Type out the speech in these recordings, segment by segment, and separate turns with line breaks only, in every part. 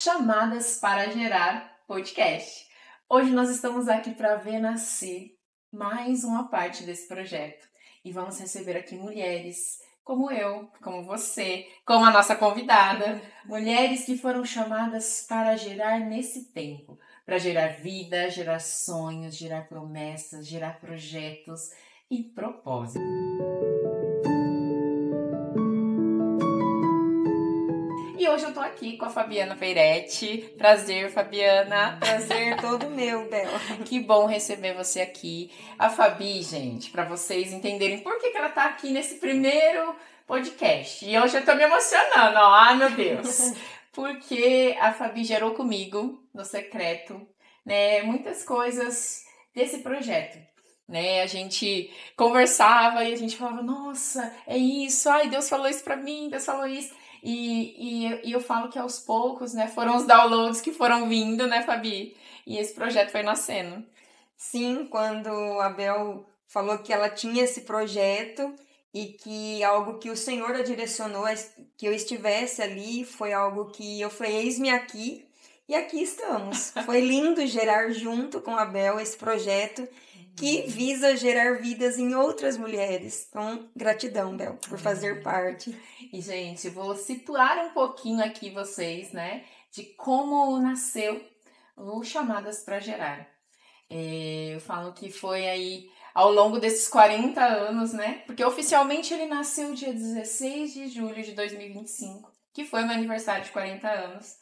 Chamadas para gerar podcast. Hoje nós estamos aqui para ver nascer mais uma parte desse projeto e vamos receber aqui mulheres como eu, como você, como a nossa convidada, mulheres que foram chamadas para gerar nesse tempo, para gerar vida, gerar sonhos, gerar promessas, gerar projetos e propósitos. E hoje eu tô aqui com a Fabiana Peiretti. Prazer, Fabiana.
Prazer todo meu, Bel.
Que bom receber você aqui. A Fabi, gente, para vocês entenderem por que ela tá aqui nesse primeiro podcast. E hoje eu tô me emocionando, ó. Ai, meu Deus. Porque a Fabi gerou comigo, no secreto, né, muitas coisas desse projeto. Né, a gente conversava e a gente falava, nossa, é isso, ai, Deus falou isso pra mim, Deus falou isso. E eu falo que aos poucos, né, foram os downloads que foram vindo, né, Fabi? E esse projeto foi nascendo.
Sim, quando a Bel falou que ela tinha esse projeto e que algo que o Senhor a direcionou, que eu estivesse ali, foi algo que eu falei, eis-me aqui, e aqui estamos. Foi lindo gerar junto com a Bel esse projeto que visa gerar vidas em outras mulheres. Então, gratidão, Bel, por fazer parte.
E, gente, vou situar um pouquinho aqui vocês, né, de como nasceu o Chamadas para Gerar. Eu falo que foi aí ao longo desses 40 anos, né, porque oficialmente ele nasceu dia 16 de julho de 2025, que foi meu aniversário de 40 anos,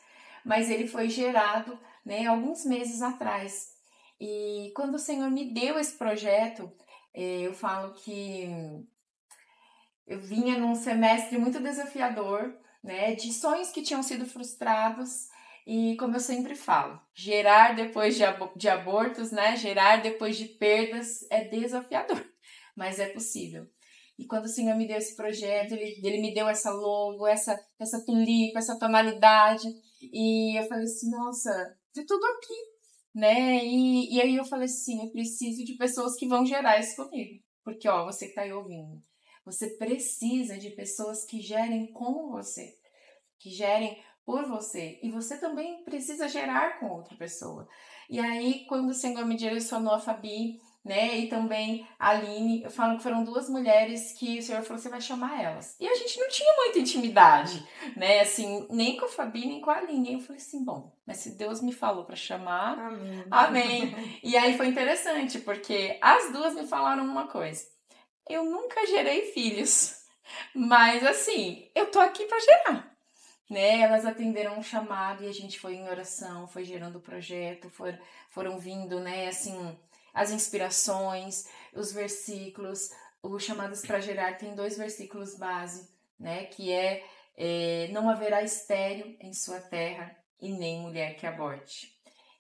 mas ele foi gerado, né, alguns meses atrás. E quando o Senhor me deu esse projeto, eu falo que eu vinha num semestre muito desafiador, né, de sonhos que tinham sido frustrados e, como eu sempre falo, gerar depois de abortos, né, gerar depois de perdas é desafiador, mas é possível. E quando o Senhor me deu esse projeto, ele me deu essa logo, essa tulipa, essa tonalidade, e eu falei assim, nossa, de tudo aqui, né, e aí eu falei assim, eu preciso de pessoas que vão gerar isso comigo, porque, ó, você que tá aí ouvindo, você precisa de pessoas que gerem com você, que gerem por você. E você também precisa gerar com outra pessoa. E aí, quando o Senhor me direcionou a Fabi, né, e também a Aline, eu falo que foram duas mulheres que o Senhor falou, você vai chamar elas. E a gente não tinha muita intimidade, né, assim, nem com a Fabi, nem com a Aline. E eu falei assim, bom, mas se Deus me falou para chamar,
Amém.
amém. E aí foi interessante, porque as duas me falaram uma coisa. Eu nunca gerei filhos, mas assim, eu tô aqui para gerar, né? Elas atenderam um chamado e a gente foi em oração, foi gerando o projeto, foram vindo, né, assim, as inspirações, os versículos, os chamados para gerar tem 2 versículos base, né, que não haverá estéril em sua terra e nem mulher que aborte.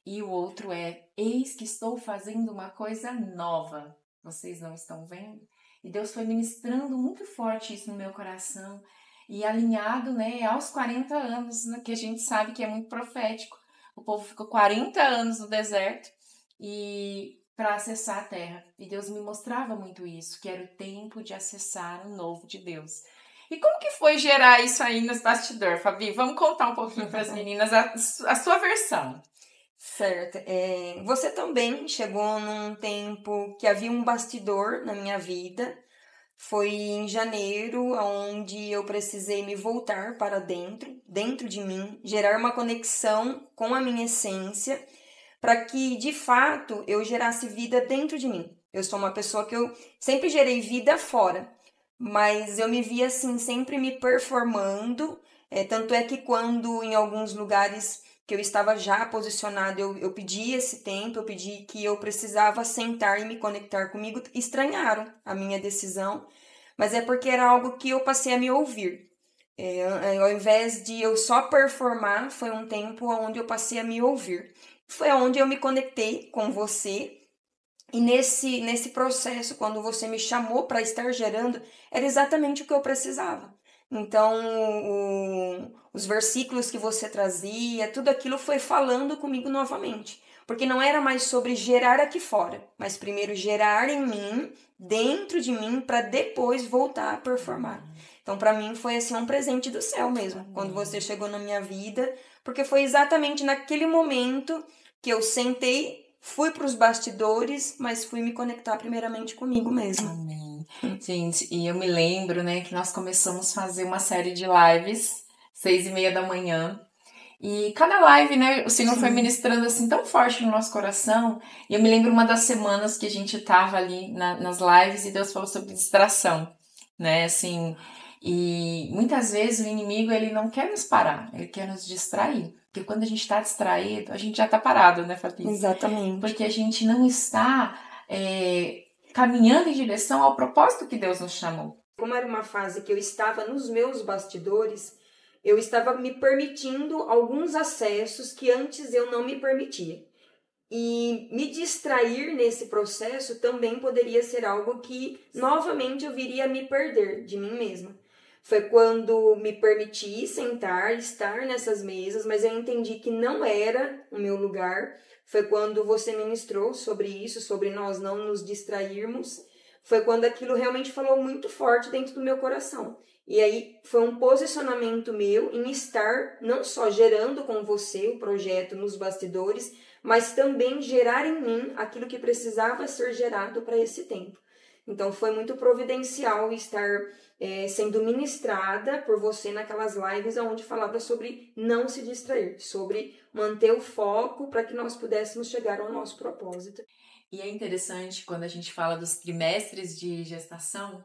E o outro eis que estou fazendo uma coisa nova, vocês não estão vendo? E Deus foi ministrando muito forte isso no meu coração. E alinhado, né, aos 40 anos, né, que a gente sabe que é muito profético. O povo ficou 40 anos no deserto e para acessar a terra. E Deus me mostrava muito isso, que era o tempo de acessar o novo de Deus. E como que foi gerar isso aí nos bastidores, Fabi? Vamos contar um pouquinho para as meninas a sua versão.
Certo. Você também chegou num tempo que havia um bastidor na minha vida. Foi em janeiro, onde eu precisei me voltar para dentro de mim, gerar uma conexão com a minha essência, para que de fato eu gerasse vida dentro de mim. Eu sou uma pessoa que eu sempre gerei vida fora, mas eu me via assim, sempre me performando. Tanto é que quando em alguns lugares que eu estava já posicionada, eu pedi esse tempo, eu pedi que eu precisava sentar e me conectar comigo, estranharam a minha decisão, mas é porque era algo que eu passei a me ouvir. Ao invés de eu só performar, foi um tempo onde eu passei a me ouvir. Foi onde eu me conectei com você. E nesse processo, quando você me chamou para estar gerando, era exatamente o que eu precisava. Então, os versículos que você trazia, tudo aquilo foi falando comigo novamente. Porque não era mais sobre gerar aqui fora, mas primeiro gerar em mim, dentro de mim, para depois voltar a performar. Então, para mim, foi assim um presente do céu mesmo, quando você chegou na minha vida, porque foi exatamente naquele momento que eu sentei, fui para os bastidores, mas fui me conectar primeiramente comigo mesmo.
Amém. Gente, e eu me lembro, né, que nós começamos a fazer uma série de lives, 6:30 da manhã. E cada live, né, o Senhor foi ministrando assim tão forte no nosso coração. E eu me lembro uma das semanas que a gente tava ali nas lives e Deus falou sobre distração, né, assim. E muitas vezes o inimigo, ele não quer nos parar, ele quer nos distrair. Porque quando a gente tá distraído, a gente já tá parado, né, Fabi?
Exatamente.
Porque a gente não está caminhando em direção ao propósito que Deus nos chamou.
Como era uma fase que eu estava nos meus bastidores, eu estava me permitindo alguns acessos que antes eu não me permitia. E me distrair nesse processo também poderia ser algo que novamente eu viria a me perder de mim mesma. Foi quando me permiti sentar, estar nessas mesas, mas eu entendi que não era o meu lugar. Foi quando você ministrou sobre isso, sobre nós não nos distrairmos. Foi quando aquilo realmente falou muito forte dentro do meu coração. E aí foi um posicionamento meu em estar não só gerando com você o projeto nos bastidores, mas também gerar em mim aquilo que precisava ser gerado para esse tempo. Então foi muito providencial estar sendo ministrada por você naquelas lives onde falava sobre não se distrair, sobre manter o foco para que nós pudéssemos chegar ao nosso propósito.
E é interessante quando a gente fala dos trimestres de gestação,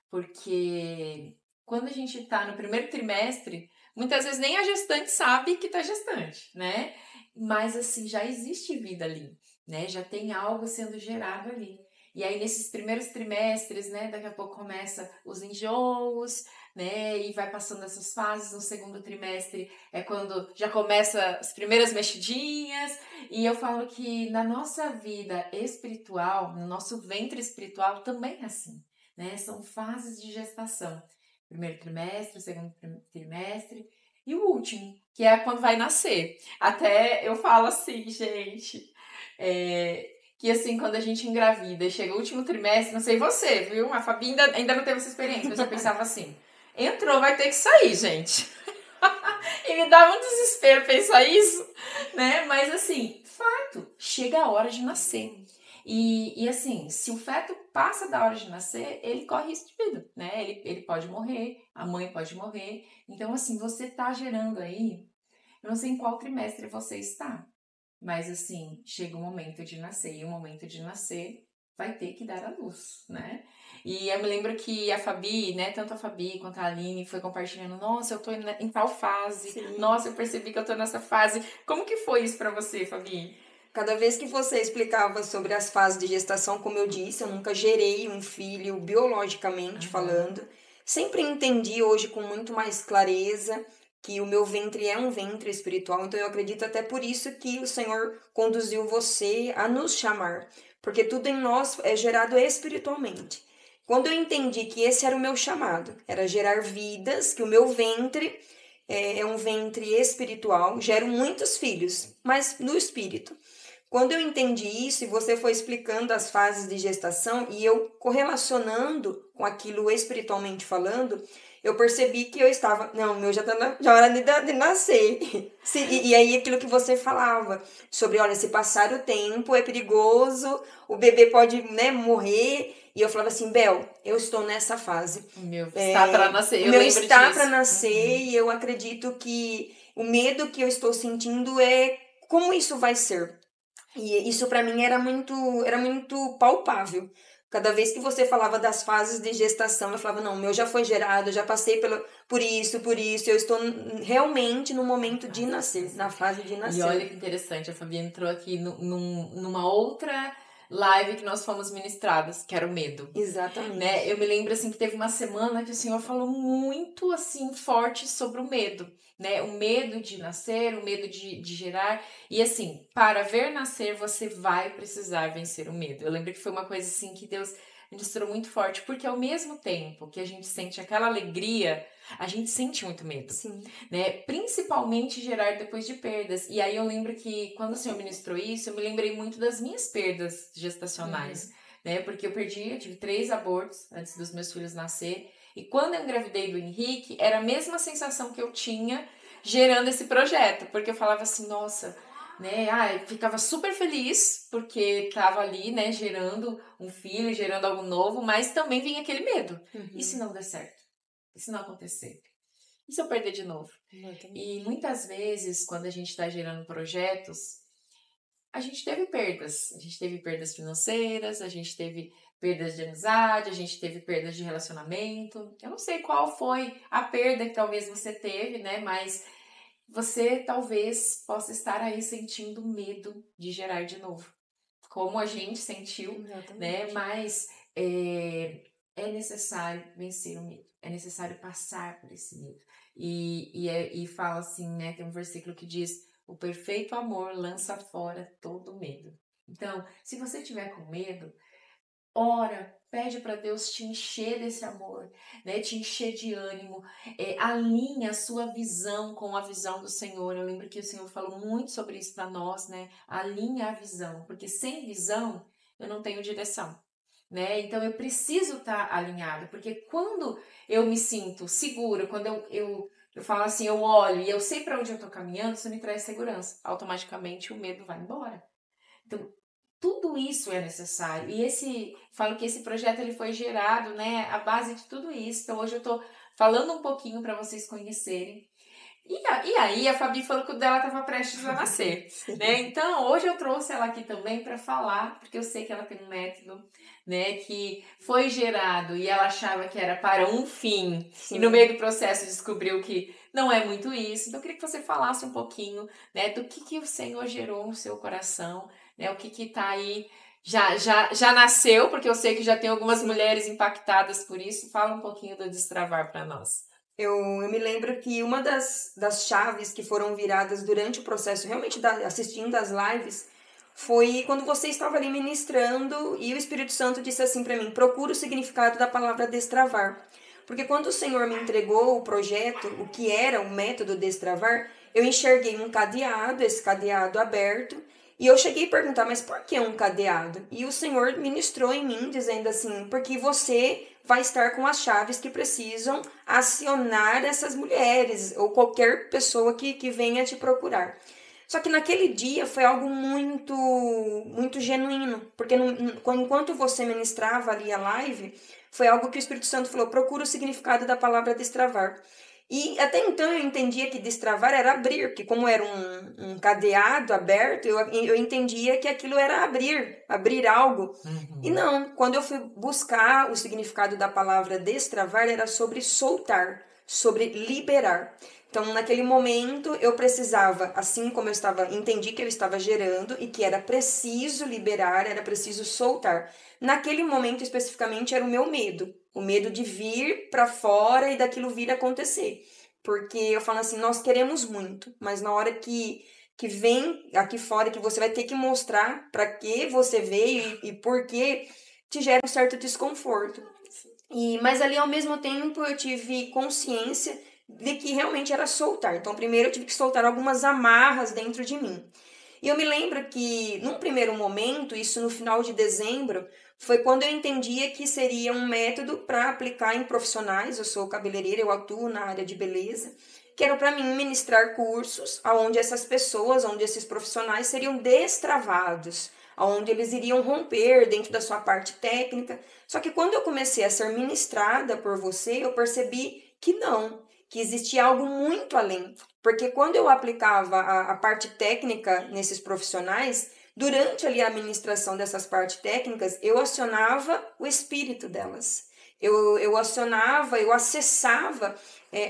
porque quando a gente está no primeiro trimestre, muitas vezes nem a gestante sabe que está gestante, né? Mas assim, já existe vida ali, né? Já tem algo sendo gerado ali. E aí nesses primeiros trimestres, né, daqui a pouco começa os enjoos, né, e vai passando essas fases. No segundo trimestre é quando já começa as primeiras mexidinhas. E eu falo que na nossa vida espiritual, no nosso ventre espiritual também é assim, né? São fases de gestação. Primeiro trimestre, segundo trimestre e o último, que é quando vai nascer. Até eu falo assim, gente, que assim, quando a gente engravida e chega o último trimestre, não sei você, viu? A Fabi ainda não teve essa experiência, mas eu pensava assim, entrou, vai ter que sair, gente. E me dava um desespero pensar isso, né? Mas assim, fato, chega a hora de nascer. E assim, se o feto passa da hora de nascer, ele corre risco de vida, né? Ele pode morrer, a mãe pode morrer. Então, assim, você tá gerando aí, eu não sei em qual trimestre você está, mas assim, chega o momento de nascer, e o momento de nascer vai ter que dar a luz, né? E eu me lembro que a Fabi, né, tanto a Fabi quanto a Aline foi compartilhando, nossa, eu tô em tal fase,
Sim.
Nossa, eu percebi que eu tô nessa fase. Como que foi isso pra você, Fabi?
Cada vez que você explicava sobre as fases de gestação, como eu disse, eu nunca gerei um filho biologicamente falando. Sempre entendi hoje com muito mais clareza que o meu ventre é um ventre espiritual. Então eu acredito até por isso que o Senhor conduziu você a nos chamar. Porque tudo em nós é gerado espiritualmente. Quando eu entendi que esse era o meu chamado, era gerar vidas, que o meu ventre é um ventre espiritual, gero muitos filhos, mas no espírito. Quando eu entendi isso e você foi explicando as fases de gestação e eu correlacionando com aquilo espiritualmente falando, eu percebi que eu estava, não, meu já está já hora de nascer. E aí aquilo que você falava sobre, olha, se passar o tempo é perigoso, o bebê pode, né, morrer. E eu falava assim, Bel, eu estou nessa fase.
O meu está para nascer, eu
meu
lembro
está
disso.
para nascer e eu acredito que o medo que eu estou sentindo é como isso vai ser. E isso para mim era muito palpável. Cada vez que você falava das fases de gestação, eu falava, não, o meu já foi gerado, eu já passei por isso, eu estou realmente no momento de nascer, na fase de nascer.
E olha que interessante, a Fabi entrou aqui numa outra live que nós fomos ministradas, que era o medo.
Exatamente.
Né? Eu me lembro assim que teve uma semana que o Senhor falou muito assim forte sobre o medo, né? O medo de nascer, o medo de gerar. E assim, para ver nascer, você vai precisar vencer o medo. Eu lembro que foi uma coisa assim que Deus ministrou muito forte, porque ao mesmo tempo que a gente sente aquela alegria, a gente sente muito medo.
Sim.
Né? Principalmente gerar depois de perdas. E aí eu lembro que quando o Senhor ministrou isso, eu me lembrei muito das minhas perdas gestacionais. Né? Porque eu tive 3 abortos antes dos meus filhos nascer. E quando eu engravidei do Henrique, era a mesma sensação que eu tinha gerando esse projeto. Porque eu falava assim, nossa, né? Eu ficava super feliz porque estava ali, né, gerando um filho, gerando algo novo, mas também vinha aquele medo. E se não der certo? E se não acontecer? E se eu perder de novo? E muitas vezes, quando a gente está gerando projetos, a gente teve perdas. A gente teve perdas financeiras, a gente teve perdas de amizade, a gente teve perdas de relacionamento. Eu não sei qual foi a perda que talvez você teve, né? Mas você talvez possa estar aí sentindo medo de gerar de novo. Como a gente sentiu, né? Mas é necessário vencer o medo. É necessário passar por esse medo. E fala assim, né? Tem um versículo que diz: o perfeito amor lança fora todo medo. Então, se você tiver com medo, ora, pede para Deus te encher desse amor, né? Te encher de ânimo, alinha a sua visão com a visão do Senhor. Eu lembro que o Senhor falou muito sobre isso para nós, né? Alinha a visão, porque sem visão eu não tenho direção. Né? Então eu preciso estar alinhado, porque quando eu me sinto segura, quando eu falo assim, eu olho e eu sei para onde eu estou caminhando, isso me traz segurança. Automaticamente o medo vai embora. Então, tudo isso é necessário. Falo que esse projeto ele foi gerado, né, à base de tudo isso. Então, hoje eu estou falando um pouquinho para vocês conhecerem. E aí, a Fabi falou que o dela estava prestes a nascer, né? Então, hoje eu trouxe ela aqui também para falar, porque eu sei que ela tem um método, né, que foi gerado e ela achava que era para um fim. Sim. E no meio do processo descobriu que não é muito isso. Então, eu queria que você falasse um pouquinho, né, do que o Senhor gerou no seu coração, né, o que tá aí, já nasceu, porque eu sei que já tem algumas mulheres impactadas por isso. Fala um pouquinho do Destravar para nós.
Eu me lembro que uma das chaves que foram viradas durante o processo, realmente assistindo as lives, foi quando você estava ali ministrando e o Espírito Santo disse assim para mim: procura o significado da palavra destravar. Porque quando o Senhor me entregou o projeto, o que era o método destravar, eu enxerguei um cadeado, esse cadeado aberto, e eu cheguei a perguntar, mas por que um cadeado? E o Senhor ministrou em mim, dizendo assim, porque você vai estar com as chaves que precisam acionar essas mulheres, ou qualquer pessoa que venha te procurar. Só que naquele dia foi algo muito, muito genuíno, porque enquanto você ministrava ali a live, foi algo que o Espírito Santo falou, procura o significado da palavra destravar. E até então eu entendia que destravar era abrir, porque como era um cadeado aberto, eu entendia que aquilo era abrir algo. Uhum. E não, quando eu fui buscar o significado da palavra destravar, era sobre soltar, sobre liberar. Então, naquele momento, eu precisava, assim como entendi que eu estava gerando e que era preciso liberar, era preciso soltar. Naquele momento, especificamente, era o meu medo. O medo de vir para fora e daquilo vir acontecer. Porque eu falo assim, nós queremos muito, mas na hora que vem aqui fora, que você vai ter que mostrar para que você veio e por que, te gera um certo desconforto. Mas ali, ao mesmo tempo, eu tive consciência de que realmente era soltar. Então, primeiro eu tive que soltar algumas amarras dentro de mim. E eu me lembro que, num primeiro momento, isso no final de dezembro, foi quando eu entendia que seria um método para aplicar em profissionais. Eu sou cabeleireira, eu atuo na área de beleza, que era para mim ministrar cursos onde essas pessoas, onde esses profissionais seriam destravados, onde eles iriam romper dentro da sua parte técnica. Só que quando eu comecei a ser ministrada por você, eu percebi que não, que existia algo muito além. Porque quando eu aplicava a parte técnica nesses profissionais, durante ali a administração dessas partes técnicas, eu acionava o espírito delas. Eu acionava, eu acessava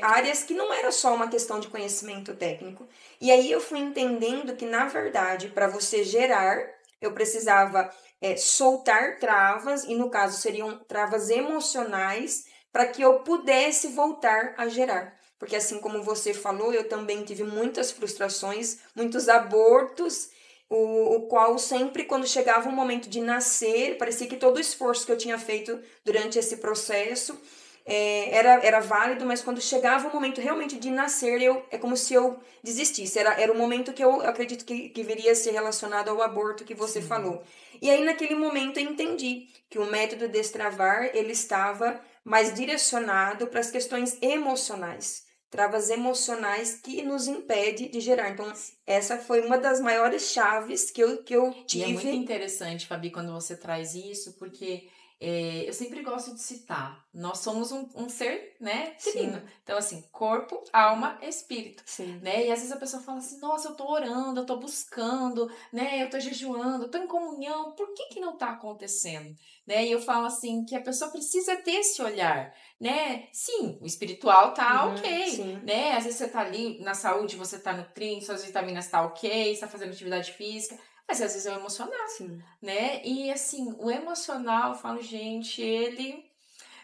áreas que não era só uma questão de conhecimento técnico. E aí eu fui entendendo que, na verdade, para você gerar, eu precisava soltar travas, e no caso seriam travas emocionais, para que eu pudesse voltar a gerar. Porque assim como você falou, eu também tive muitas frustrações, muitos abortos, o qual sempre, quando chegava o momento de nascer, parecia que todo o esforço que eu tinha feito durante esse processo era válido, mas quando chegava o momento realmente de nascer, é como se eu desistisse. Era o momento que eu acredito que viria a ser relacionado ao aborto que você
Sim.
falou. E aí, naquele momento, eu entendi que o método Destravar, ele estava mais direcionado para as questões emocionais. Travas emocionais que nos impede de gerar. Então, essa foi uma das maiores chaves que eu tive.
E é muito interessante, Fabi, quando você traz isso, porque eu sempre gosto de citar. Nós somos um ser, né, divino.
Sim.
Então, assim, corpo, alma, espírito.
Sim.
Né? E às vezes a pessoa fala assim, nossa, eu tô orando, eu tô buscando, né? Eu tô jejuando, eu tô em comunhão, por que não tá acontecendo? Né? E eu falo assim, que a pessoa precisa ter esse olhar, né? Sim, o espiritual tá ok,
Sim.
né? Às vezes você tá ali na saúde, você tá nutrindo, suas vitaminas tá ok, você tá fazendo atividade física, mas às vezes é o emocional,
Sim.
né? E assim, o emocional, eu falo, gente,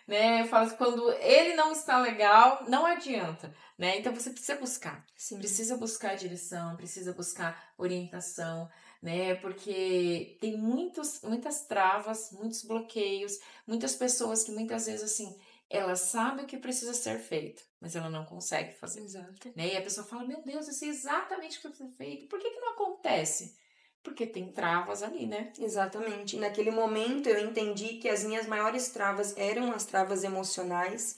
né? Eu falo que quando ele não está legal, não adianta, né? Então você precisa buscar.
Sim.
Precisa buscar direção, precisa buscar orientação, né? Porque tem muitas travas, muitos bloqueios, muitas pessoas que muitas vezes assim, ela sabe o que precisa ser feito, mas ela não consegue fazer.
Exato.
Né? E a pessoa fala, meu Deus, eu sei exatamente o que precisa ser feito, por que não acontece? Porque tem travas ali, né?
Exatamente. Naquele momento eu entendi que as minhas maiores travas eram as travas emocionais.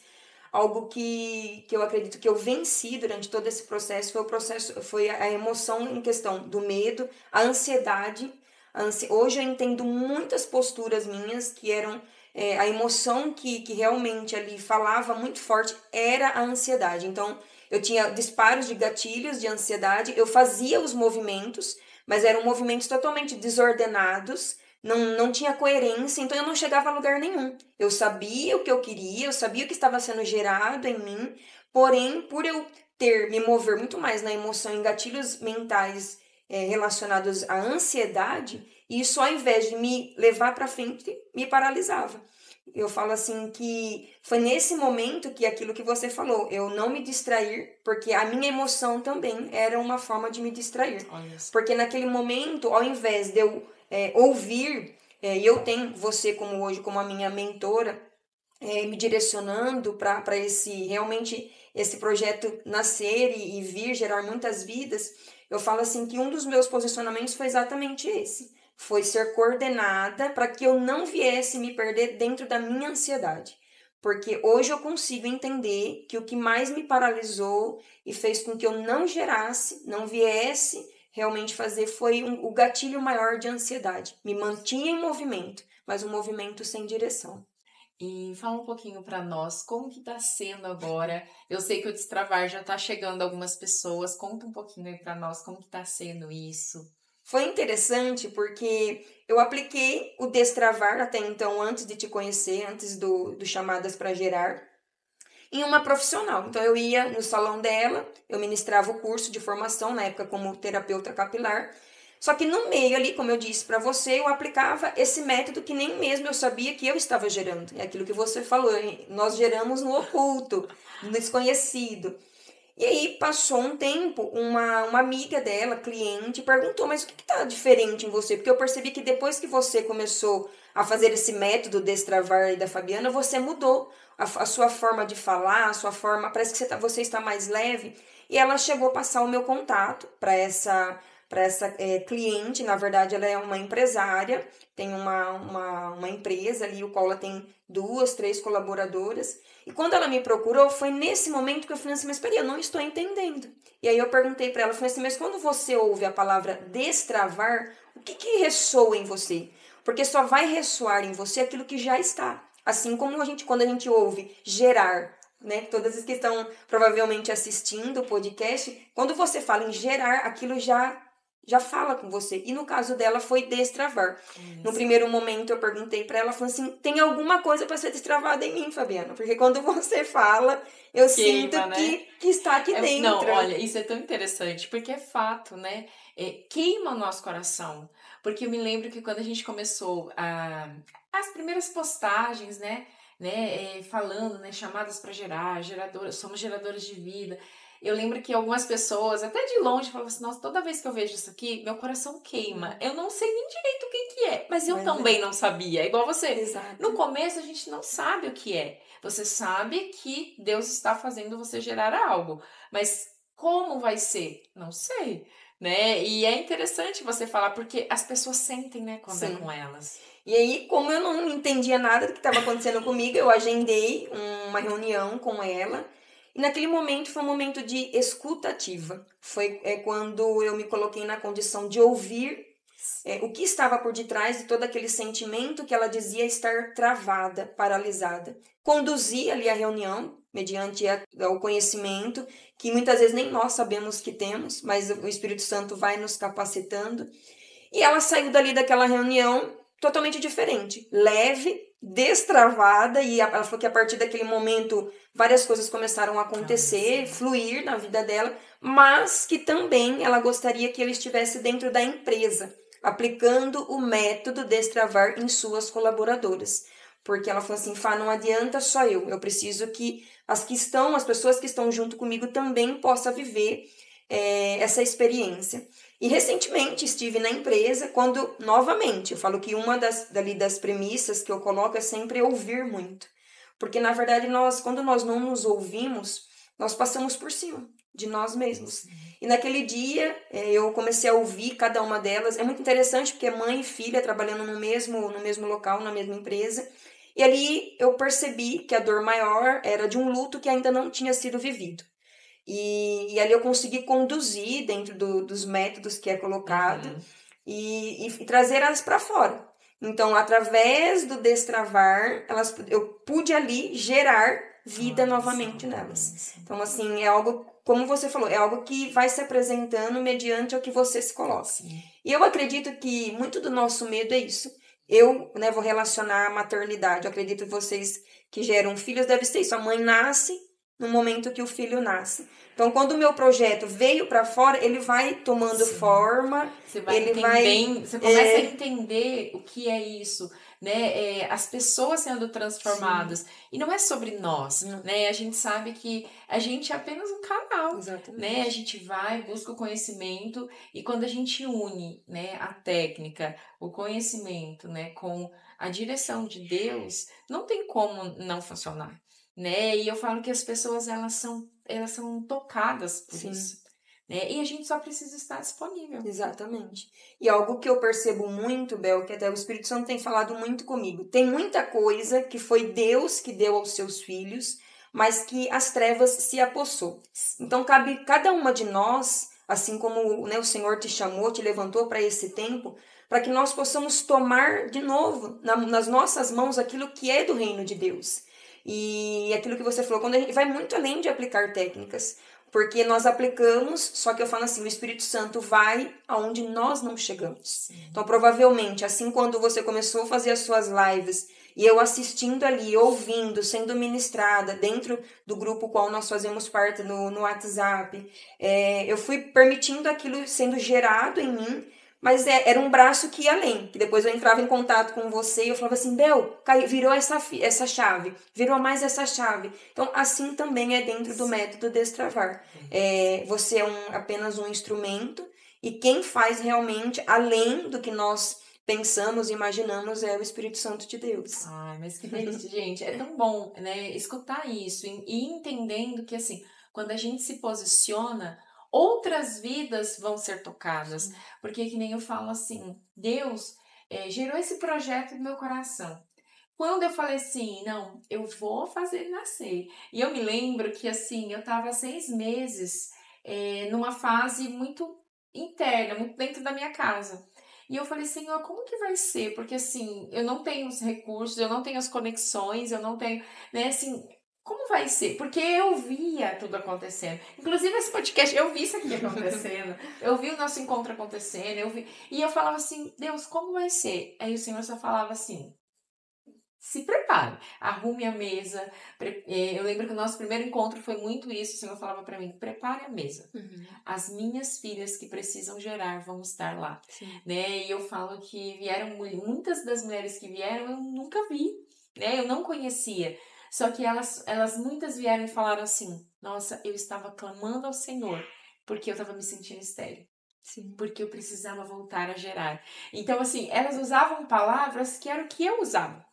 Algo que eu acredito que eu venci durante todo esse processo foi a emoção em questão do medo, a ansiedade. Hoje eu entendo muitas posturas minhas que eram a emoção que realmente ali falava muito forte era a ansiedade. Então eu tinha disparos de gatilhos de ansiedade, eu fazia os movimentos, mas eram movimentos totalmente desordenados, não tinha coerência, então eu não chegava a lugar nenhum. Eu sabia o que eu queria, eu sabia o que estava sendo gerado em mim, porém, por eu me mover muito mais na emoção, em gatilhos mentais relacionados à ansiedade, isso ao invés de me levar para frente, me paralisava. Eu falo assim que foi nesse momento que aquilo que você falou, eu não me distrair, porque a minha emoção também era uma forma de me distrair. Porque naquele momento, ao invés de eu ouvir, e eu tenho você como hoje como a minha mentora, me direcionando para esse projeto nascer e vir gerar muitas vidas, eu falo assim que um dos meus posicionamentos foi exatamente esse. Foi ser coordenada para que eu não viesse me perder dentro da minha ansiedade. Porque hoje eu consigo entender que o que mais me paralisou e fez com que eu não gerasse, não viesse realmente fazer foi o gatilho maior de ansiedade. Me mantinha em movimento, mas um movimento sem direção.
E fala um pouquinho para nós, como que tá sendo agora? Eu sei que o Destravar já tá chegando a algumas pessoas. Conta um pouquinho aí para nós como que tá sendo isso.
Foi interessante porque eu apliquei o Destravar até então, antes de te conhecer, antes do Chamadas para Gerar, em uma profissional. Então eu ia no salão dela, eu ministrava o curso de formação, na época como terapeuta capilar. Só que no meio ali, como eu disse para você, eu aplicava esse método que nem mesmo eu sabia que eu estava gerando. É aquilo que você falou, nós geramos no oculto, no desconhecido. E aí passou um tempo, uma amiga dela, cliente, perguntou, mas o que está diferente em você? Porque eu percebi que depois que você começou a fazer esse método Destravar da Fabiana, você mudou a sua forma de falar, a sua forma, parece que você está mais leve. E ela chegou a passar o meu contato para essa cliente, na verdade ela é uma empresária, tem uma empresa ali, o qual ela tem 2, 3 colaboradoras. E quando ela me procurou, foi nesse momento que eu falei assim, mas peraí, eu não estou entendendo. E aí eu perguntei para ela, falei assim, mas quando você ouve a palavra destravar, o que ressoa em você? Porque só vai ressoar em você aquilo que já está. Assim como quando a gente ouve gerar, né? Todas as que estão provavelmente assistindo o podcast, quando você fala em gerar, aquilo já fala com você. E no caso dela foi destravar. No primeiro momento eu perguntei para ela, falei assim, tem alguma coisa para ser destravada em mim, Fabiana? Porque quando você fala, eu sinto
né?
que está aqui dentro.
Não, olha, isso é tão interessante, porque é fato, né? Queima o nosso coração. Porque eu me lembro que quando a gente começou as primeiras postagens, né? Falando, né? Chamadas para gerar, somos geradoras de vida. eu lembro que algumas pessoas, até de longe, falavam assim, nossa, toda vez que eu vejo isso aqui, meu coração queima. Eu não sei nem direito o que é, mas eu também não sabia, igual você.
Exato.
No começo, a gente não sabe o que é. Você sabe que Deus está fazendo você gerar algo, mas como vai ser? Não sei, né? E é interessante você falar, porque as pessoas sentem, né, quando é com elas.
E aí, como eu não entendia nada do que estava acontecendo comigo, eu agendei uma reunião com ela. E naquele momento foi um momento de escuta ativa. Foi quando eu me coloquei na condição de ouvir o que estava por detrás de todo aquele sentimento que ela dizia estar travada, paralisada. Conduzi ali a reunião, mediante o conhecimento, que muitas vezes nem nós sabemos que temos, mas o Espírito Santo vai nos capacitando. E ela saiu dali daquela reunião totalmente diferente, leve, destravada, e ela falou que a partir daquele momento várias coisas começaram a acontecer, fluir na vida dela, mas que também ela gostaria que ele estivesse dentro da empresa, aplicando o método Destravar em suas colaboradoras. Porque ela falou assim, Fá, não adianta só eu preciso que as pessoas que estão junto comigo também possam viver essa experiência. E recentemente estive na empresa quando, novamente, eu falo que uma das premissas que eu coloco é sempre ouvir muito. Porque, na verdade, quando nós não nos ouvimos, nós passamos por cima de nós mesmos. E naquele dia, eu comecei a ouvir cada uma delas. É muito interessante porque é mãe e filha trabalhando no mesmo local, na mesma empresa. E ali eu percebi que a dor maior era de um luto que ainda não tinha sido vivido. E ali eu consegui conduzir dentro dos métodos que é colocado e trazer elas para fora. Então, através do destravar, eu pude ali gerar vida novamente nelas. Então, assim, é algo, como você falou, é algo que vai se apresentando mediante o que você se coloca. E eu acredito que muito do nosso medo é isso. Eu vou relacionar a maternidade. Eu acredito que vocês que geram filhos devem ser isso. A mãe nasce no momento que o filho nasce. Então, quando o meu projeto veio para fora, ele vai tomando forma.
Você você começa a entender o que é isso, né? As pessoas sendo transformadas. Sim. E não é sobre nós, né? A gente sabe que a gente é apenas um canal. Exatamente. Né? A gente vai, busca o conhecimento e quando a gente une, né, a técnica, o conhecimento, né, com a direção de Deus, não tem como não funcionar. Né? E eu falo que as pessoas elas são tocadas por isso. Né? E a gente só precisa estar disponível.
Exatamente. E algo que eu percebo muito, Bel, que até o Espírito Santo tem falado muito comigo. Tem muita coisa que foi Deus que deu aos seus filhos, mas que as trevas se apossou. Então cabe cada uma de nós, assim como o Senhor te chamou, te levantou para esse tempo, para que nós possamos tomar de novo nas nossas mãos aquilo que é do reino de Deus. E aquilo que você falou, quando a gente vai muito além de aplicar técnicas, porque nós aplicamos, só que eu falo assim, o Espírito Santo vai aonde nós não chegamos. Então, provavelmente, assim quando você começou a fazer as suas lives, e eu assistindo ali, ouvindo, sendo ministrada dentro do grupo qual nós fazemos parte no WhatsApp, eu fui permitindo aquilo sendo gerado em mim, mas era um braço que ia além, que depois eu entrava em contato com você e eu falava assim, Bel, virou essa chave, virou mais essa chave. Então, assim também é dentro do método Destravar. Você é apenas um instrumento e quem faz realmente, além do que nós pensamos e imaginamos, é o Espírito Santo de Deus.
Ai, mas que delícia, gente. É tão bom, né, escutar isso e entendendo que, assim, quando a gente se posiciona, outras vidas vão ser tocadas. Porque, que nem eu falo assim, Deus gerou esse projeto no meu coração. Quando eu falei assim, não, eu vou fazer ele nascer. E eu me lembro que, assim, eu estava 6 meses numa fase muito interna, muito dentro da minha casa. E eu falei, Senhor, como que vai ser? Porque, assim, eu não tenho os recursos, eu não tenho as conexões, eu não tenho, né, assim, como vai ser? Porque eu via tudo acontecendo. Inclusive, esse podcast, eu vi isso aqui acontecendo. Eu vi o nosso encontro acontecendo, e eu falava assim, Deus, como vai ser? Aí o Senhor só falava assim, se prepare, arrume a mesa. Eu lembro que o nosso primeiro encontro foi muito isso. O Senhor falava para mim, prepare a mesa. As minhas filhas que precisam gerar vão estar lá. Né? E eu falo que vieram muitas das mulheres que vieram, eu nunca vi. Né? Eu não conhecia. Só que elas muitas vieram e falaram assim, nossa, eu estava clamando ao Senhor porque eu estava me sentindo estéril.
Sim.
Porque eu precisava voltar a gerar. Então, assim, elas usavam palavras que eram o que eu usava.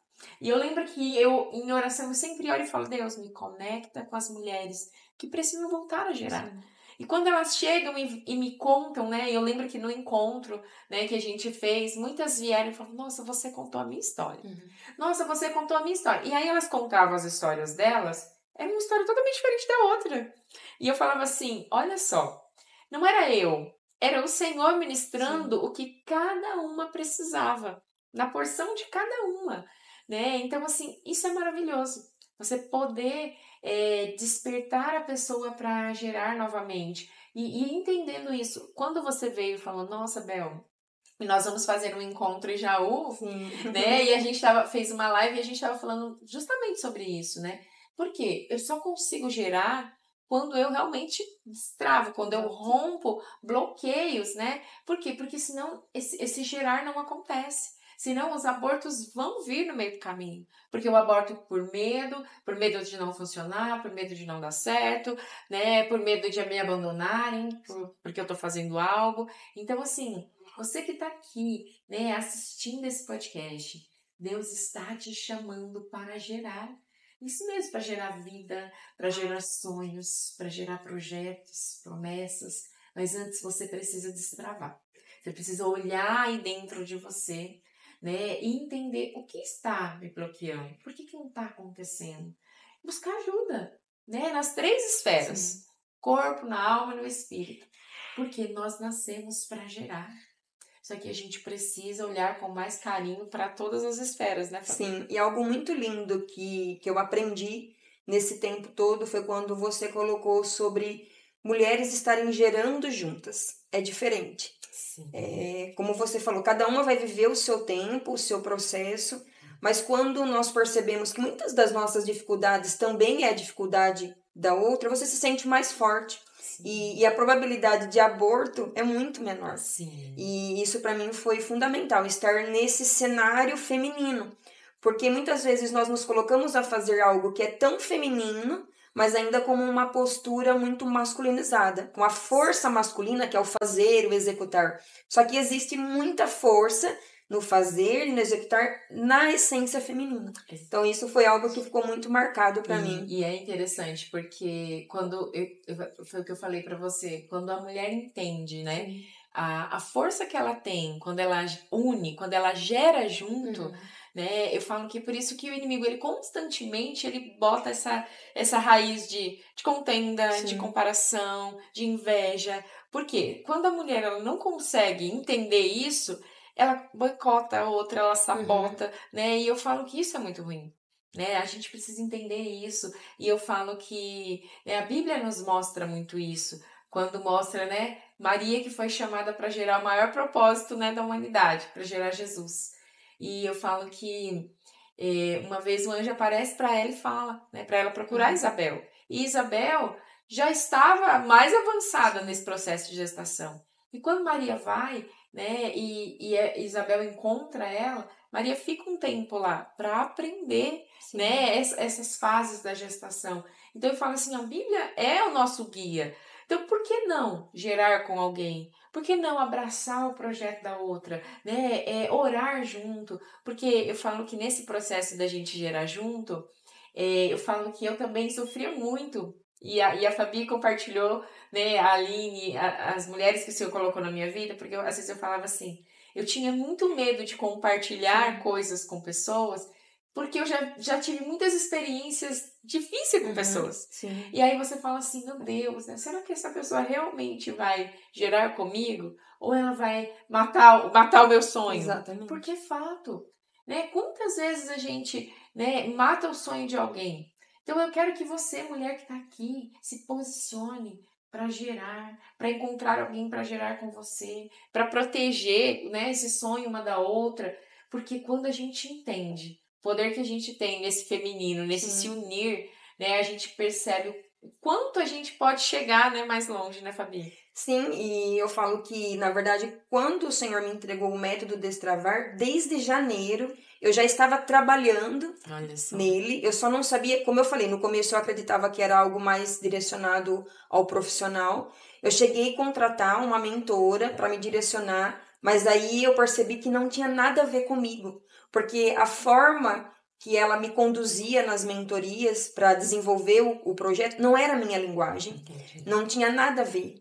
E eu lembro que eu, em oração, eu sempre oro e falo, Deus, me conecta com as mulheres que precisam voltar a gerar.
Sim.
E quando elas chegam e me contam, né? Eu lembro que no encontro, né, que a gente fez, muitas vieram e falaram, nossa, você contou a minha história. Nossa, você contou a minha história. E aí elas contavam as histórias delas, era uma história totalmente diferente da outra. E eu falava assim, olha só, não era eu, era o Senhor ministrando o que cada uma precisava, na porção de cada uma, né? Então, assim, isso é maravilhoso. Você poder despertar a pessoa para gerar novamente. E entendendo isso, quando você veio e falou, nossa, Bel, nós vamos fazer um encontro em Jaú, né? E a gente fez uma live e a gente estava falando justamente sobre isso, né? Porque eu só consigo gerar quando eu realmente destravo, quando eu rompo bloqueios, né? Por quê? Porque senão esse gerar não acontece. Senão os abortos vão vir no meio do caminho. Porque eu aborto por medo de não funcionar, por medo de não dar certo, né? Por medo de me abandonarem, porque eu tô fazendo algo. Então, assim, você que está aqui, né, assistindo esse podcast, Deus está te chamando para gerar. Isso mesmo, para gerar vida, para gerar sonhos, para gerar projetos, promessas. Mas antes você precisa destravar. Você precisa olhar aí dentro de você, né, e entender o que está me bloqueando. Por que não está acontecendo? Buscar ajuda, né, nas 3 esferas. Sim. Corpo, na alma e no espírito. Porque nós nascemos para gerar. Só que a gente precisa olhar com mais carinho para todas as esferas, né, Fabi?
Sim, e algo muito lindo que eu aprendi nesse tempo todo foi quando você colocou sobre mulheres estarem gerando juntas. É diferente.
Sim.
Como você falou, cada uma vai viver o seu tempo, o seu processo, mas quando nós percebemos que muitas das nossas dificuldades também é a dificuldade da outra, você se sente mais forte. E a probabilidade de aborto é muito menor.
Sim.
E isso para mim foi fundamental, estar nesse cenário feminino. Porque muitas vezes nós nos colocamos a fazer algo que é tão feminino, mas ainda como uma postura muito masculinizada, com a força masculina que é o fazer, o executar. Só que existe muita força no fazer e no executar na essência feminina. Então isso foi algo que ficou muito marcado para mim.
E é interessante porque quando foi o que eu falei para você, quando a mulher entende, né, a força que ela tem, quando ela une, quando ela gera junto, né, eu falo que por isso que o inimigo ele constantemente ele bota essa raiz de contenda, de comparação, de inveja. Por quê? Quando a mulher ela não consegue entender isso, ela boicota a outra, ela sabota, né? E eu falo que isso é muito ruim. Né? A gente precisa entender isso. E eu falo que né, a Bíblia nos mostra muito isso. Quando mostra, né, Maria que foi chamada para gerar o maior propósito, né, da humanidade, para gerar Jesus. E eu falo que uma vez o anjo aparece para ela e fala, né, para ela procurar Isabel. E Isabel já estava mais avançada nesse processo de gestação. E quando Maria vai, né, e Isabel encontra ela, Maria fica um tempo lá para aprender, né, essas fases da gestação. Então eu falo assim, a Bíblia é o nosso guia. Então por que não gerar com alguém? Por que não abraçar o projeto da outra, né? Orar junto? Porque eu falo que nesse processo da gente gerar junto, eu falo que eu também sofria muito. E a Fabi compartilhou, né, a Aline, as mulheres que o Senhor colocou na minha vida, porque às vezes eu falava assim, eu tinha muito medo de compartilhar coisas com pessoas, porque eu já tive muitas experiências difíceis com pessoas.
Sim.
E aí você fala assim, meu Deus, né? Será que essa pessoa realmente vai gerar comigo? Ou ela vai matar o meu sonho?
Exatamente.
Porque é fato. Né? Quantas vezes a gente né, mata o sonho de alguém? Então eu quero que você, mulher que está aqui, se posicione para gerar, para encontrar alguém para gerar com você, para proteger né, esse sonho uma da outra. Porque quando a gente entende o poder que a gente tem nesse feminino, nesse se unir, né, a gente percebe o quanto a gente pode chegar né, mais longe, né, Fabi?
Sim, e eu falo que, na verdade, quando o Senhor me entregou o método Destravar, desde janeiro, eu já estava trabalhando
Olha só.
nele. Eu só não sabia, como eu falei, no começo eu acreditava que era algo mais direcionado ao profissional. Eu cheguei a contratar uma mentora para me direcionar, mas aí eu percebi que não tinha nada a ver comigo, porque a forma que ela me conduzia nas mentorias para desenvolver o projeto não era a minha linguagem,
Entendi.
não tinha nada a ver.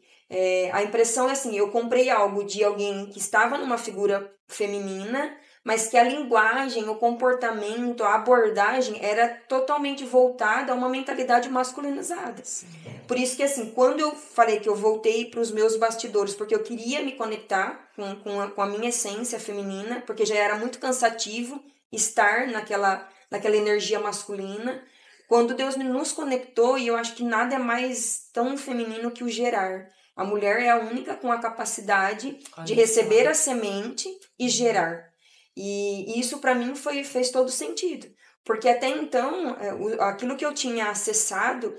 A impressão é assim, eu comprei algo de alguém que estava numa figura feminina, mas que a linguagem, o comportamento, a abordagem era totalmente voltada a uma mentalidade masculinizada.
Sim.
Por isso que, assim, quando eu falei que eu voltei para os meus bastidores, porque eu queria me conectar com a minha essência feminina, porque já era muito cansativo estar naquela energia masculina. Quando Deus nos conectou, e eu acho que nada é mais tão feminino que o gerar. A mulher é a única com a capacidade de receber a semente e gerar. E isso para mim fez todo sentido. Porque até então, aquilo que eu tinha acessado,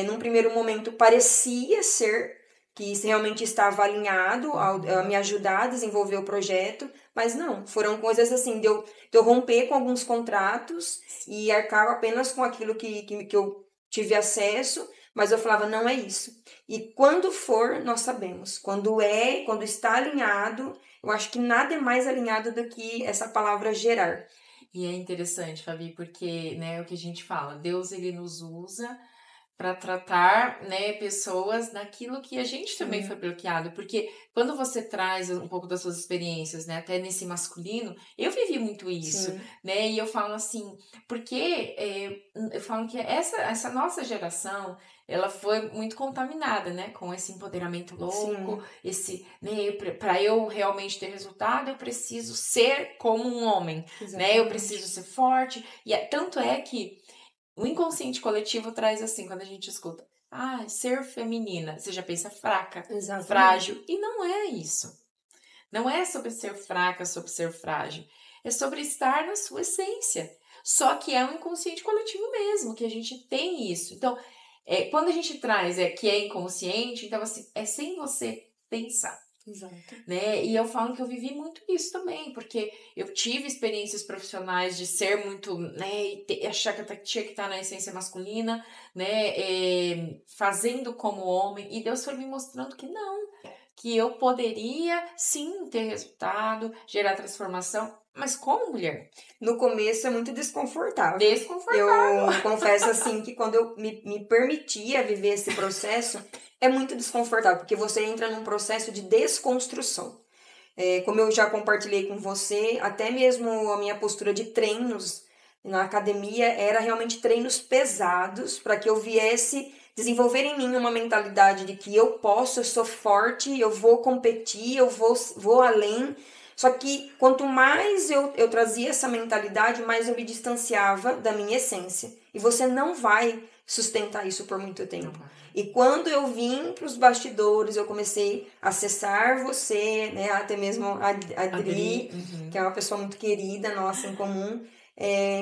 num primeiro momento parecia ser que isso realmente estava alinhado a me ajudar a desenvolver o projeto, mas não, foram coisas assim, de eu romper com alguns contratos e arcar apenas com aquilo que eu tive acesso, mas eu falava, não é isso. E quando for, nós sabemos. Quando está alinhado, eu acho que nada é mais alinhado do que essa palavra gerar.
E é interessante, Fabi, porque, né, o que a gente fala, Deus, ele nos usa para tratar, né, pessoas naquilo que a gente também foi bloqueado, porque quando você traz um pouco das suas experiências, né, até nesse masculino, eu vivi muito isso,
Sim.
né, e eu falo assim, porque eu falo que essa nossa geração, ela foi muito contaminada, né, com esse empoderamento louco,
Sim.
esse, né, para eu realmente ter resultado, eu preciso ser como um homem, né, eu preciso ser forte, e tanto é que o inconsciente coletivo traz assim, quando a gente escuta, ser feminina, você já pensa fraca,
Exatamente.
frágil, e não é isso. Não é sobre ser fraca, sobre ser frágil. É sobre estar na sua essência. Só que é um inconsciente coletivo mesmo, que a gente tem isso. Então, quando a gente traz que é inconsciente, então assim, é sem você pensar.
Exato.
Né? E eu falo que eu vivi muito isso também, porque eu tive experiências profissionais de ser muito, né, e achar que tinha que estar na essência masculina, né, fazendo como homem, e Deus foi me mostrando que não, que eu poderia sim ter resultado, gerar transformação, mas como mulher.
No começo é muito desconfortável.
Desconfortável.
Eu confesso assim que quando eu me permitia viver esse processo, é muito desconfortável, porque você entra num processo de desconstrução. Como eu já compartilhei com você, até mesmo a minha postura de treinos na academia era realmente treinos pesados para que eu viesse desenvolver em mim uma mentalidade de que eu posso, eu sou forte, eu vou competir, eu vou além. Só que quanto mais eu trazia essa mentalidade, mais eu me distanciava da minha essência. E você não vai sustentar isso por muito tempo. E quando eu vim para os bastidores, eu comecei a acessar você, né, até mesmo a Adri, que é uma pessoa muito querida nossa em comum.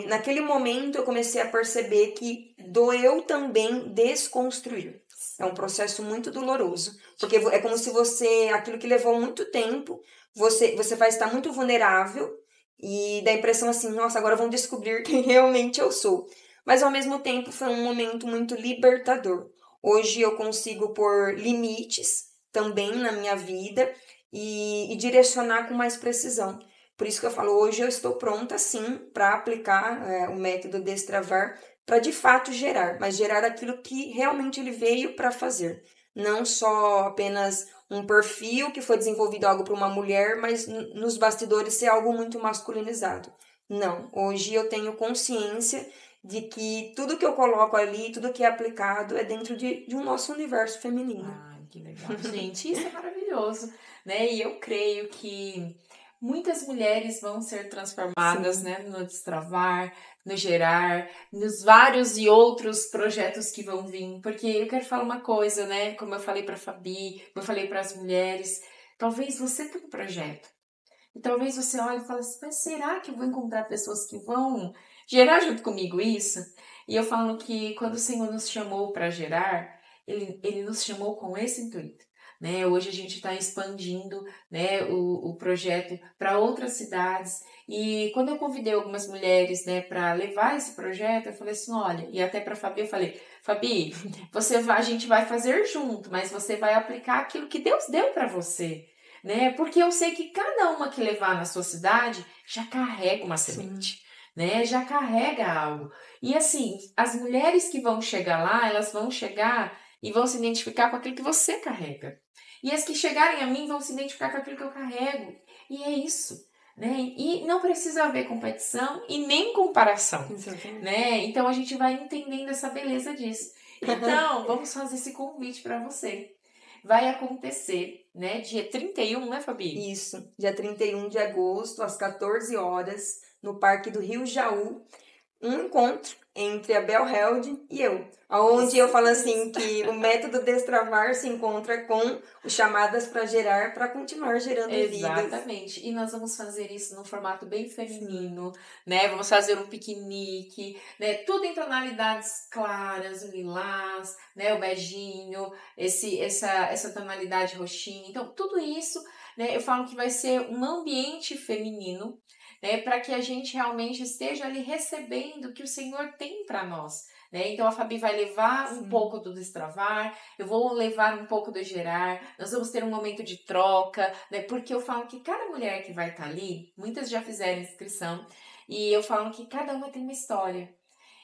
Naquele momento eu comecei a perceber que doeu também desconstruir. É um processo muito doloroso, porque é como se aquilo que levou muito tempo, você vai estar muito vulnerável e dá a impressão assim, nossa, agora vão descobrir quem realmente eu sou. Mas ao mesmo tempo foi um momento muito libertador. Hoje eu consigo pôr limites também na minha vida e direcionar com mais precisão. Por isso que eu falo, hoje eu estou pronta sim para aplicar o método Destravar para de fato gerar, mas gerar aquilo que realmente ele veio para fazer. Não só apenas um perfil que foi desenvolvido algo para uma mulher, mas nos bastidores ser algo muito masculinizado. Não, hoje eu tenho consciência de que tudo que eu coloco ali, tudo que é aplicado é dentro de um nosso universo feminino.
Ai, que legal. Gente, isso é maravilhoso, né? E eu creio que muitas mulheres vão ser transformadas,
Sim.
né? No Destravar, no Gerar, nos vários e outros projetos que vão vir. Porque eu quero falar uma coisa, né? Como eu falei para a Fabi, como eu falei para as mulheres, talvez você tenha um projeto. E talvez você olhe e fale assim, mas será que eu vou encontrar pessoas que vão gerar junto comigo isso? E eu falo que quando o Senhor nos chamou para gerar, ele nos chamou com esse intuito. né? Hoje a gente está expandindo, né, o projeto para outras cidades. E quando eu convidei algumas mulheres, né, para levar esse projeto, eu falei assim, olha, e até para a Fabi eu falei, Fabi, a gente vai fazer junto, mas você vai aplicar aquilo que Deus deu para você, né? Porque eu sei que cada uma que levar na sua cidade já carrega uma semente, né? Já carrega algo. E assim, as mulheres que vão chegar lá, elas vão chegar e vão se identificar com aquilo que você carrega. E as que chegarem a mim vão se identificar com aquilo que eu carrego. E é isso, né? E não precisa haver competição e nem comparação, né? Então a gente vai entendendo essa beleza disso. Então, vamos fazer esse convite para você. Vai acontecer, né? Dia 31, né, Fabi?
Isso, dia 31 de agosto, às 14 horas, no Parque do Rio Jaú, um encontro entre a Bel Held e eu, onde eu falo assim que o método Destravar se encontra com os chamadas para gerar, para continuar gerando vidas.
Exatamente. E nós vamos fazer isso num formato bem feminino, né? Vamos fazer um piquenique, né? Tudo em tonalidades claras, o lilás, né? O beijinho, essa tonalidade roxinha. Então, tudo isso, né? Eu falo que vai ser um ambiente feminino, né, para que a gente realmente esteja ali recebendo o que o Senhor tem para nós. Né? Então a Fabi vai levar um pouco do Destravar, eu vou levar um pouco do Gerar, nós vamos ter um momento de troca, né? Porque eu falo que cada mulher que vai estar ali, muitas já fizeram inscrição, e eu falo que cada uma tem uma história.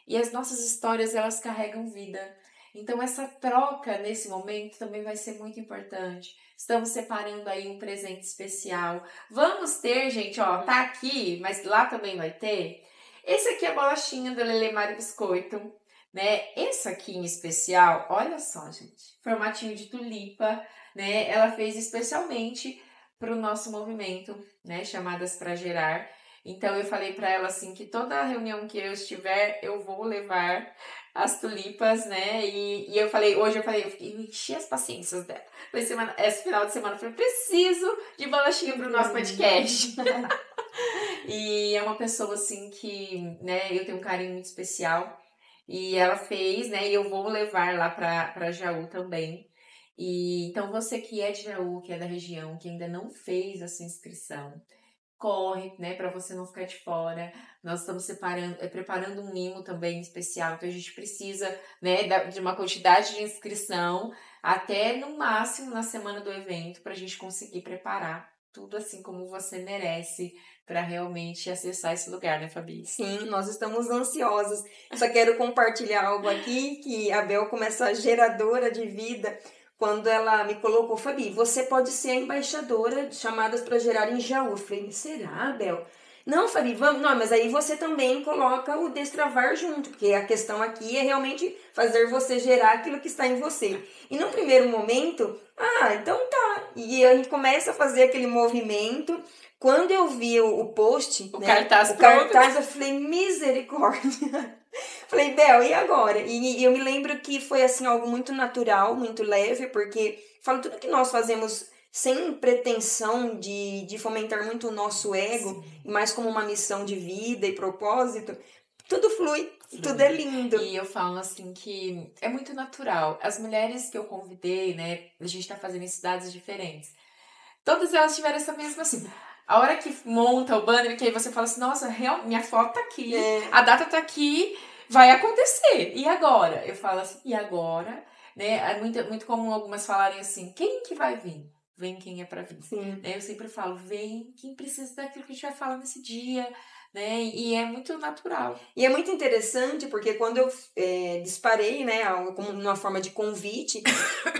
E as nossas histórias, elas carregam vida. Então essa troca nesse momento também vai ser muito importante. Estamos separando aí um presente especial. Vamos ter, gente, ó, tá aqui, mas lá também vai ter. Esse aqui é a bolachinha do Lelê Mário Biscoito, né? Esse aqui em especial, olha só, gente, formatinho de tulipa, né? Ela fez especialmente para o nosso movimento, né? Chamadas para Gerar. Então eu falei para ela assim que toda reunião que eu estiver, eu vou levar as tulipas, né? E hoje eu enchi as paciências dela. Esse final de semana eu falei, preciso de bolachinha pro nosso podcast. E é uma pessoa assim que, né, eu tenho um carinho muito especial. E ela fez, né? E eu vou levar lá para Jaú também. E então você que é de Jaú, que é da região, que ainda não fez a sua inscrição, corre, né, para você não ficar de fora. Nós estamos preparando um mimo também especial, então a gente precisa, né, de uma quantidade de inscrição até no máximo na semana do evento para a gente conseguir preparar tudo assim como você merece para realmente acessar esse lugar, né, Fabi?
Sim, nós estamos ansiosos. Só quero compartilhar algo aqui que a Bel começa geradora de vida. Quando ela me colocou, Fabi, você pode ser a embaixadora de chamadas para gerar em Jaú. Eu falei, será, Bel? Não, Fabi, vamos. Não, mas aí você também coloca o Destravar junto, porque a questão aqui é realmente fazer você gerar aquilo que está em você. E no primeiro momento, então tá. E a gente começa a fazer aquele movimento. Quando eu vi o post,
o
né,
cartaz,
eu falei, misericórdia. Falei, Bel, e agora? E eu me lembro que foi assim algo muito natural, muito leve, porque falo tudo que nós fazemos sem pretensão de fomentar muito o nosso ego, mas como uma missão de vida e propósito, tudo flui. Tudo é lindo.
E eu falo assim que é muito natural. As mulheres que eu convidei, né, a gente tá fazendo em cidades diferentes. Todas elas tiveram essa mesma assim. A hora que monta o banner, que aí você fala assim, nossa, minha foto tá aqui, a data tá aqui, vai acontecer. E agora? Eu falo assim, e agora? Né? É muito comum algumas falarem assim, quem que vai vir? Vem quem é pra vir. Né? Eu sempre falo, vem quem precisa daquilo que a gente vai falar nesse dia, né? E é muito natural.
E é muito interessante porque quando eu disparei, né, como uma forma de convite,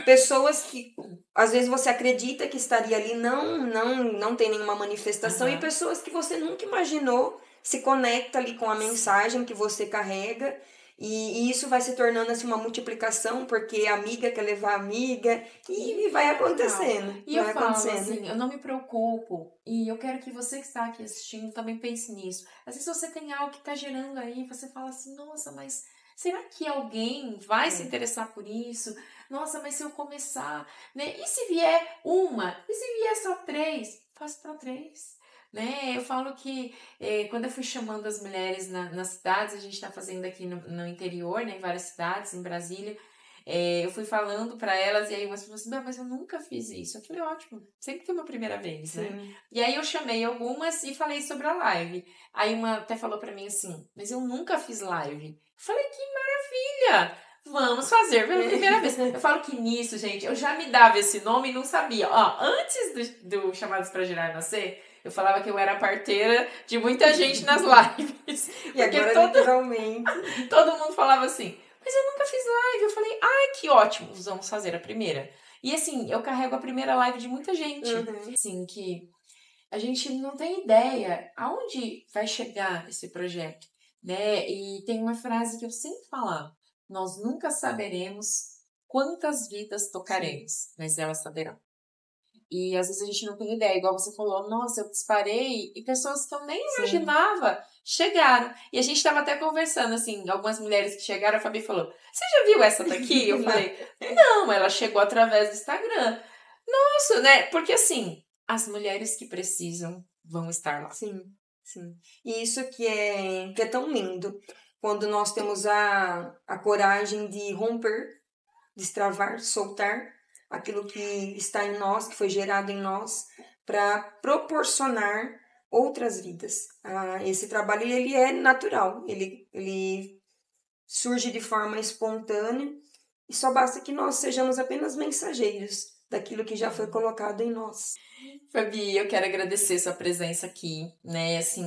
pessoas que às vezes você acredita que estaria ali não tem nenhuma manifestação e pessoas que você nunca imaginou se conecta ali com a mensagem que você carrega. E isso vai se tornando assim uma multiplicação, porque a amiga quer levar a amiga e vai acontecendo.
E eu falo assim, eu não me preocupo e eu quero que você que está aqui assistindo também pense nisso. Às vezes você tem algo que está gerando aí, você fala assim, nossa, mas será que alguém vai se interessar por isso? Nossa, mas se eu começar, né? E se vier uma? E se vier só 3? Faço para 3. Né? Eu falo que quando eu fui chamando as mulheres nas cidades, a gente está fazendo aqui no interior, né, em várias cidades, em Brasília, eu fui falando pra elas, e aí você falou assim, não, mas eu nunca fiz isso. Eu falei, ótimo, sempre foi uma primeira vez, né? E aí eu chamei algumas e falei sobre a live. Aí uma até falou pra mim assim, mas eu nunca fiz live. Eu falei, que maravilha! Vamos fazer pela primeira vez. Eu falo que nisso, gente, eu já me dava esse nome e não sabia. Ó, antes do Chamadas pra Gerar nascer, eu falava que eu era parteira de muita gente nas lives.
E agora, literalmente,
todo mundo falava assim, mas eu nunca fiz live. Eu falei, ai, que ótimo, vamos fazer a primeira. E assim, eu carrego a primeira live de muita gente. Assim, que a gente não tem ideia aonde vai chegar esse projeto, né? E tem uma frase que eu sempre falo, nós nunca saberemos quantas vidas tocaremos, mas elas saberão. E às vezes a gente não tem ideia, igual você falou, nossa, eu disparei, e pessoas que eu nem imaginava chegaram. E a gente estava até conversando, assim, algumas mulheres que chegaram, a Fabi falou, você já viu essa daqui? Eu falei, não, ela chegou através do Instagram. Nossa, né? Porque assim, as mulheres que precisam vão estar lá.
Sim. E isso que é tão lindo, quando nós temos a coragem de romper, destravar, soltar aquilo que está em nós, que foi gerado em nós, para proporcionar outras vidas. Esse trabalho ele é natural, ele surge de forma espontânea e só basta que nós sejamos apenas mensageiros daquilo que já foi colocado em nós.
Fabi, eu quero agradecer sua presença aqui, né, assim,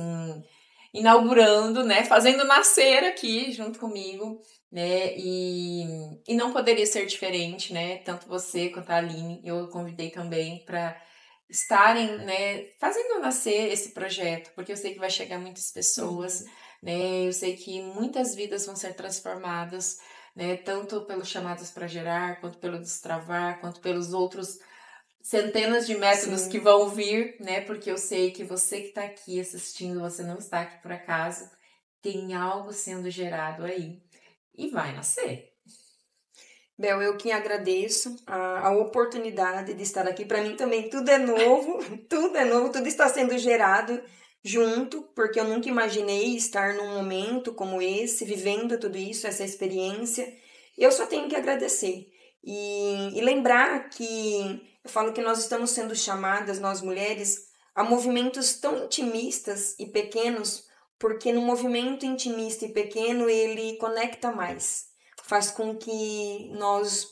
inaugurando, né, fazendo nascer aqui junto comigo, né, e não poderia ser diferente, né, tanto você quanto a Aline, eu convidei também para estarem, né, fazendo nascer esse projeto, porque eu sei que vai chegar muitas pessoas, né, eu sei que muitas vidas vão ser transformadas, né, tanto pelos Chamadas para Gerar, quanto pelo Destravar, quanto pelos outros centenas de métodos que vão vir, né? Porque eu sei que você que está aqui assistindo, você não está aqui por acaso, tem algo sendo gerado aí e vai nascer.
Bel, eu que agradeço a oportunidade de estar aqui. Para mim também tudo é novo, tudo está sendo gerado junto, porque eu nunca imaginei estar num momento como esse, vivendo tudo isso, essa experiência. Eu só tenho que agradecer e lembrar que eu falo que nós estamos sendo chamadas, nós mulheres, a movimentos tão intimistas e pequenos, porque no movimento intimista e pequeno ele conecta mais, faz com que nós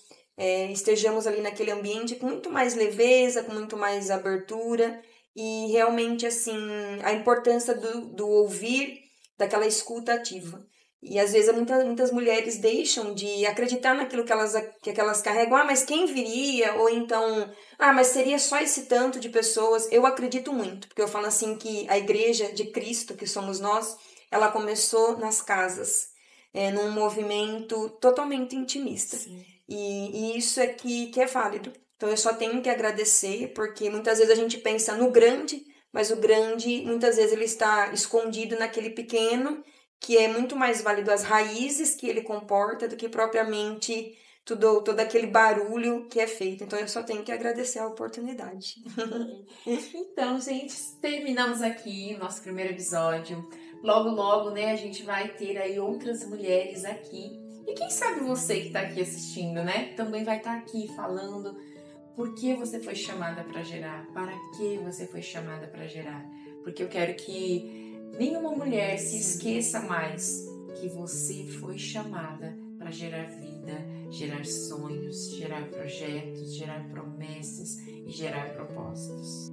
estejamos ali naquele ambiente com muito mais leveza, com muito mais abertura e realmente assim a importância do ouvir, daquela escuta ativa. E às vezes muitas mulheres deixam de acreditar naquilo que elas carregam. Mas quem viria? Ou então, mas seria só esse tanto de pessoas? Eu acredito muito, porque eu falo assim que a igreja de Cristo, que somos nós, ela começou nas casas, num movimento totalmente intimista. E isso é que é válido. Então eu só tenho que agradecer, porque muitas vezes a gente pensa no grande, mas o grande, muitas vezes ele está escondido naquele pequeno, que é muito mais válido as raízes que ele comporta do que propriamente todo aquele barulho que é feito. Então, eu só tenho que agradecer a oportunidade.
Então, gente, terminamos aqui o nosso primeiro episódio. Logo, logo, né, a gente vai ter aí outras mulheres aqui. E quem sabe você que está aqui assistindo, né, também vai estar aqui falando por que você foi chamada para gerar, para que você foi chamada para gerar. Porque eu quero que nenhuma mulher se esqueça mais que você foi chamada para gerar vida, gerar sonhos, gerar projetos, gerar promessas e gerar propósitos.